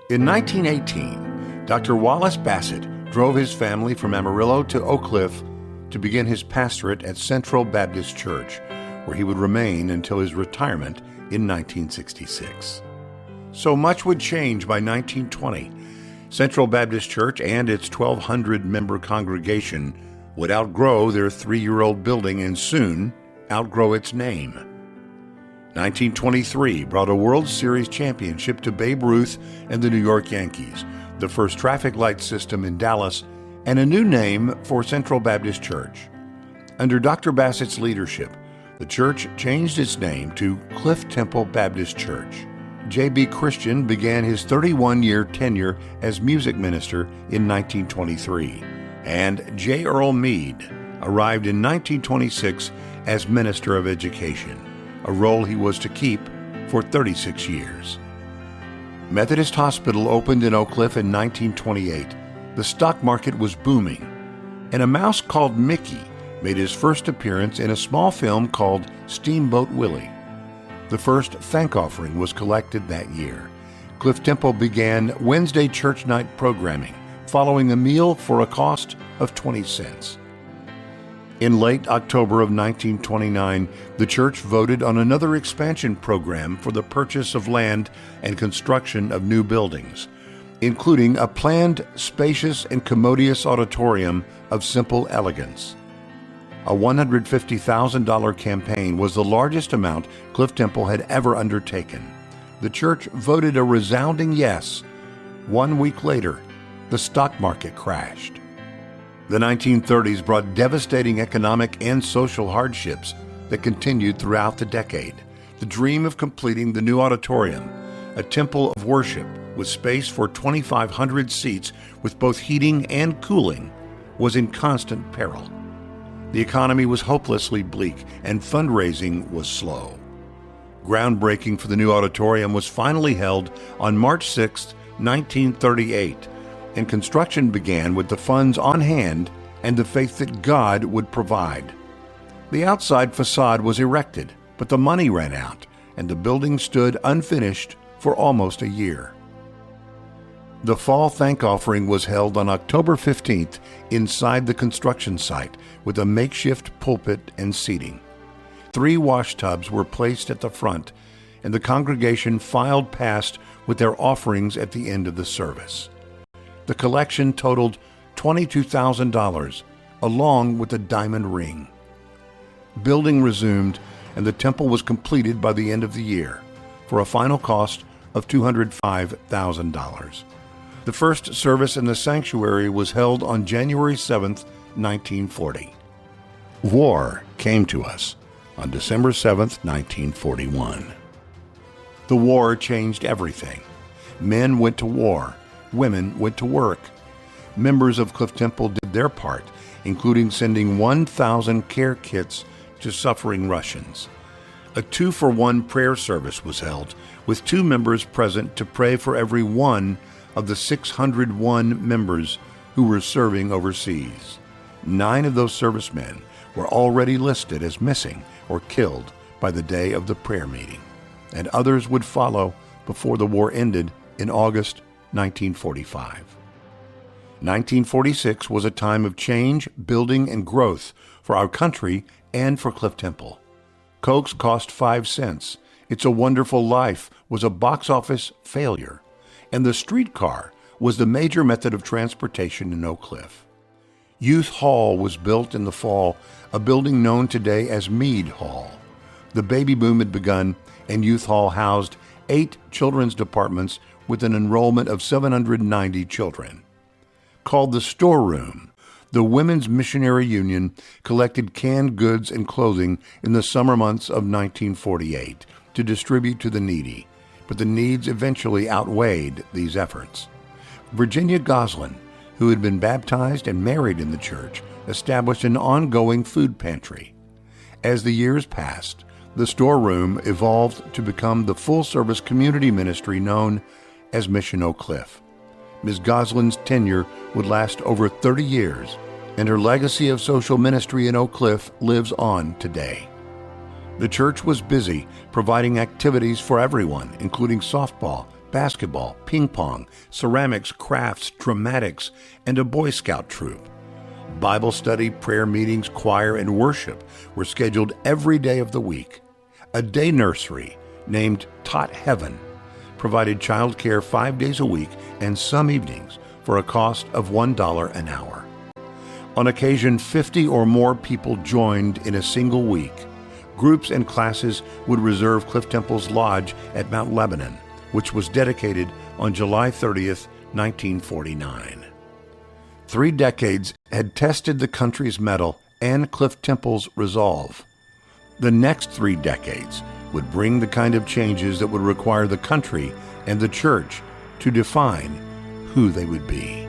In 1918, Dr. Wallace Bassett drove his family from Amarillo to Oak Cliff to begin his pastorate at Central Baptist Church, where he would remain until his retirement in 1966. So much would change by 1920. Central Baptist Church and its 1,200-member congregation would outgrow their 3-year-old building and soon outgrow its name. 1923 brought a World Series championship to Babe Ruth and the New York Yankees, the first traffic light system in Dallas, and a new name for Central Baptist Church. Under Dr. Bassett's leadership, the church changed its name to Cliff Temple Baptist Church. J.B. Christian began his 31-year tenure as music minister in 1923, and J. Earl Mead arrived in 1926 as Minister of Education, a role he was to keep for 36 years. Methodist Hospital opened in Oak Cliff in 1928. The stock market was booming, and a mouse called Mickey made his first appearance in a small film called Steamboat Willie. The first thank offering was collected that year. Cliff Temple began Wednesday church night programming, following a meal for a cost of 20 cents. In late October of 1929, the church voted on another expansion program for the purchase of land and construction of new buildings, including a planned, spacious, and commodious auditorium of simple elegance. A $150,000 campaign was the largest amount Cliff Temple had ever undertaken. The church voted a resounding yes. 1 week later, the stock market crashed. The 1930s brought devastating economic and social hardships that continued throughout the decade. The dream of completing the new auditorium, a temple of worship with space for 2,500 seats with both heating and cooling, was in constant peril. The economy was hopelessly bleak, and fundraising was slow. Groundbreaking for the new auditorium was finally held on March 6, 1938, and construction began with the funds on hand and the faith that God would provide. The outside facade was erected, but the money ran out, and the building stood unfinished for almost a year. The fall thank offering was held on October 15th inside the construction site with a makeshift pulpit and seating. 3 wash tubs were placed at the front, and the congregation filed past with their offerings at the end of the service. The collection totaled $22,000, along with a diamond ring. Building resumed, and the temple was completed by the end of the year, for a final cost of $205,000. The first service in the sanctuary was held on January 7, 1940. War came to us on December 7, 1941. The war changed everything. Men went to war. Women went to work. Members of Cliff Temple did their part, including sending 1,000 care kits to suffering Russians. A 2-for-1 prayer service was held, with 2 members present to pray for every one of the 601 members who were serving overseas. 9 of those servicemen were already listed as missing or killed by the day of the prayer meeting, and others would follow before the war ended in August 1945. 1946 was a time of change, building, and growth for our country and for Cliff Temple. Cokes cost 5 cents. It's a Wonderful Life was a box office failure, and the streetcar was the major method of transportation in Oak Cliff. Youth Hall was built in the fall, a building known today as Mead Hall. The baby boom had begun, and Youth Hall housed 8 children's departments with an enrollment of 790 children. Called the Storeroom, the Women's Missionary Union collected canned goods and clothing in the summer months of 1948 to distribute to the needy, but the needs eventually outweighed these efforts. Virginia Goslin, who had been baptized and married in the church, established an ongoing food pantry. As the years passed, the Storeroom evolved to become the full-service community ministry known as Mission Oak Cliff. Ms. Goslin's tenure would last over 30 years, and her legacy of social ministry in Oak Cliff lives on today. The church was busy providing activities for everyone, including softball, basketball, ping pong, ceramics, crafts, dramatics, and a Boy Scout troop. Bible study, prayer meetings, choir, and worship were scheduled every day of the week. A day nursery named Tot Heaven provided child care 5 days a week and some evenings for a cost of $1 an hour. On occasion, 50 or more people joined in a single week. Groups and classes would reserve Cliff Temple's lodge at Mount Lebanon, which was dedicated on July 30th, 1949. 3 decades had tested the country's mettle and Cliff Temple's resolve. The next 3 decades would bring the kind of changes that would require the country and the church to define who they would be.